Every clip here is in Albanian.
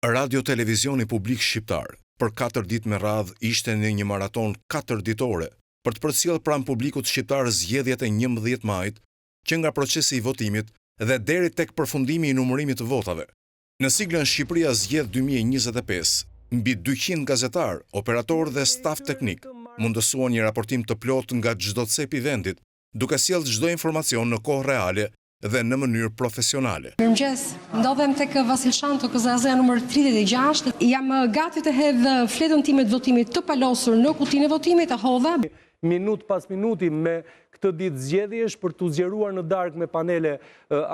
Radio Televizioni Publik Shqiptar për 4 ditë me radhë ishte në një maraton 4 ditore për të përcjellë pranë publikut shqiptar zgjedhjet e 11 majit, që nga procesi i votimit dhe deri tek përfundimi i numërimit të votave. Në siglën Shqipëria zgjedh 2025, mbi 200 gazetar, operator dhe staf teknik mundësuan një raportim të plotë nga çdo cep i vendit, duke sjellë çdo informacion në kohë reale dhe në mënyrë profesionale. Mirëmëngjes, ndodhem tek Vasilshanto KZAZ numër 36. Jam gati të hedh fletën time të votimit të palosur në kutinë e votimit, e hodha. Minut pas minuti me këtë ditë zgjedhjesh për t'u zgjeruar në darkë me panele.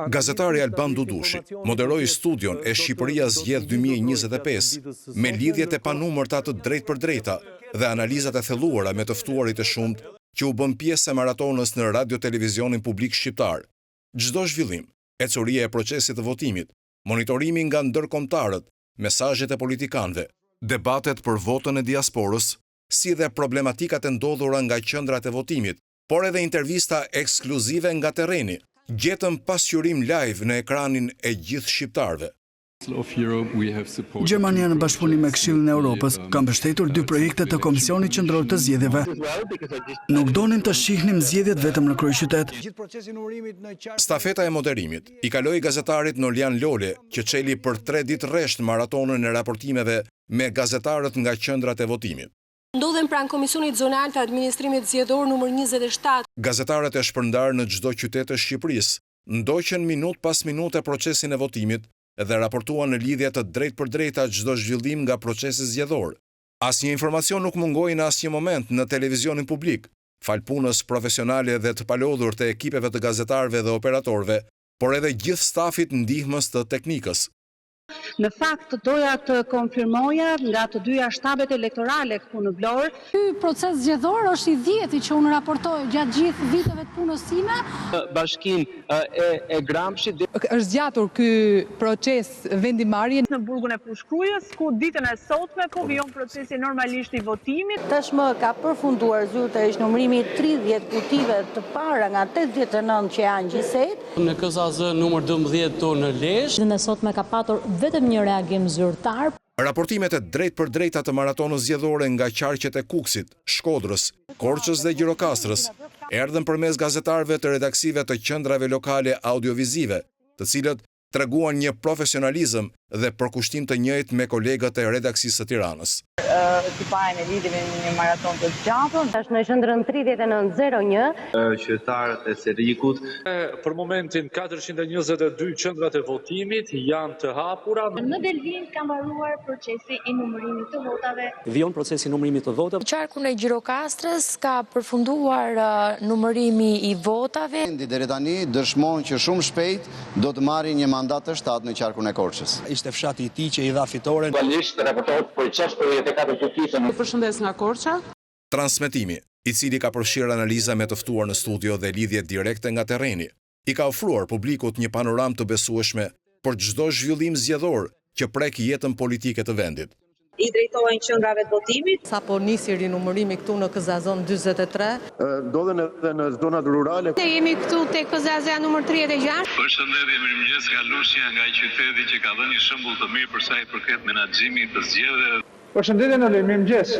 Gazetari Alban Dudushi moderoi studion e Shqipëria zgjedh 2025 me lidhjet e panumërta të drejtpërdrejta dhe analizat e thelluara me të ftuarit e shumtë që u bën pjesë e maratonës në Radio Televizionin Publik Shqiptar. Çdo zhvillim, ecuria e procesit të votimit, monitorimi nga ndërkombëtarët, mesazhet e politikanëve, debatet për votën e diasporës, si dhe problematikat e ndodhura nga qendrat e votimit, por edhe intervista ekskluzive nga terreni, gjetën pasqyrim live në ekranin e gjithë shqiptarëve. Gjermania në bashkëpunim me Këshillin e Europës ka mbështetur 2 projekte të Komisionit Qendror të Zgjedhjeve. Nuk donim të shihnim zgjedhjet vetëm në kryeqytet. Stafeta e moderimit i kaloi gazetarit Nolian Lole, që çeli për 3 ditë rresht maratonën e raportimeve me gazetarët nga qendrat e votimit. Ndodhem pranë Komisionit Zonal të Administrimit Zgjedhor numër 27. Gazetarët e shpërndarë në çdo qytet të Shqipërisë ndoqën minut pas minute procesin e votimit dhe raportuan në lidhje të drejtpërdrejta çdo zhvillim nga procesi zgjedhor. Asnjë informacion nuk mungoi në asnjë moment në televizionin publik, fal punës profesionale dhe të palodhur të ekipeve të gazetarëve dhe operatorëve, por edhe gjithë stafit ndihmës të teknikës. Në fakt, doja të konfirmoja nga të dyja shtabet elektorale këtu në Vlorë. Ky proces zgjedhor është i 10-i që unë raportoj gjatë gjithë viteve të punës time. Bashkinë e Gramshit. Është zgjatur ky proces vendimarrje në burgun e Fushkrujës, ku ditën e sotme ku vijon procesi normalisht i votimit. Tashmë ka përfunduar zyrtarisht numërimi 30 kutive të para nga 89 që janë gjithsejt. Në KZAZ numër 12 tonë në Lezhë. Ditën e sotme ka patur vetëm një reagim zyrtar. Raportimet e drejtpërdrejta të maratonës zgjedhore nga qarqet e Kukësit, Shkodrës, Korçës dhe Gjirokastrës erdhën përmes gazetarëve të redaksive të qendrave lokale audiovizive, të cilët treguan një profesionalizëm dhe përkushtim të njëjtë me kolegët e redaksisë së Tiranës. Tipajin e lidhjeve në një maraton të gjatur. Tash në qendrën 3901. Qytetarët e Serikut. Për momentin 422 qendrat e votimit janë të hapura. Në Delvin ka mbaruar procesi i numërimit të votave. Vijon procesi i numërimit të votave. Qarkun e Gjirokastrës ka përfunduar numërimi i votave. Deri tani dëshmon që shumë shpejt do të marrë një mandat të shtatë në qarkun e Korçës. Ishte fshati i tij që i dha fitoren. Realisht raportohet për 64 kutise. Përshëndes nga Korça. Transmetimi, i cili ka përfshirë analiza me të ftuar në studio dhe lidhje direkte nga terreni, i ka ofruar publikut një panoramë të besueshme për çdo zhvillim zgjedhor që prek jetën politike të vendit. I drejtohen qendrave të votimit. Sapo nisi rinumërimi këtu në KZAZ 43. Ndodhen edhe në zonat rurale. Ne jemi këtu te KZAZ numër 36. Përshëndetje, mirëmëngjes nga Lushnja, nga një qyteti që ka dhënë një shembull të mirë për sa i përket menaxhimit të zgjedhjeve. Përshëndetje në mirëmëngjes.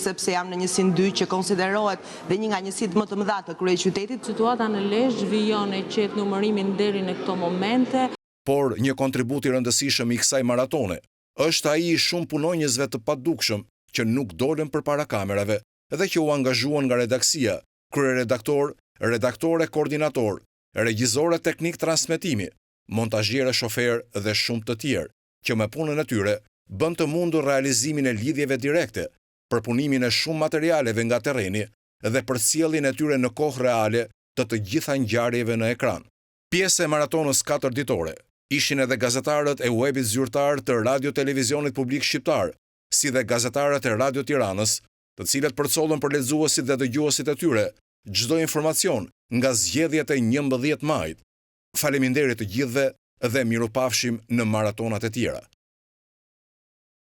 Sepse jam në njësinë 2 që konsiderohet dhe një nga njësitë më të mëdha të kryeqytetit. Situata në Lezhë vijon e qet numërimin deri në këto momente. Por një kontribut i rëndësishëm i kësaj maratone është ai i shumë punonjësve të padukshëm që nuk dolën përpara kamerave dhe që u angazhuan nga redaksia, kryeredaktor, redaktore koordinator, regjizore teknik transmetimi, montazhiere shofer dhe shumë të tjerë, që me punën e tyre bën të mundur realizimin e lidhjeve direkte, përpunimin e shumë materialeve nga terreni dhe përcjelljen e tyre në kohë reale të gjitha ngjarjeve në ekran. Pjesë e maratonës 4 ditore ishin edhe gazetarët e webit zyrtar të Radio Televizionit Publik Shqiptar, si dhe gazetarët e Radio Tiranës, të cilët përcollën për lexuesit dhe dëgjuesit e tyre çdo informacion nga zgjedhjet e 11 majit. Faleminderit të gjithëve dhe mirupafshim në maratonat e tjera.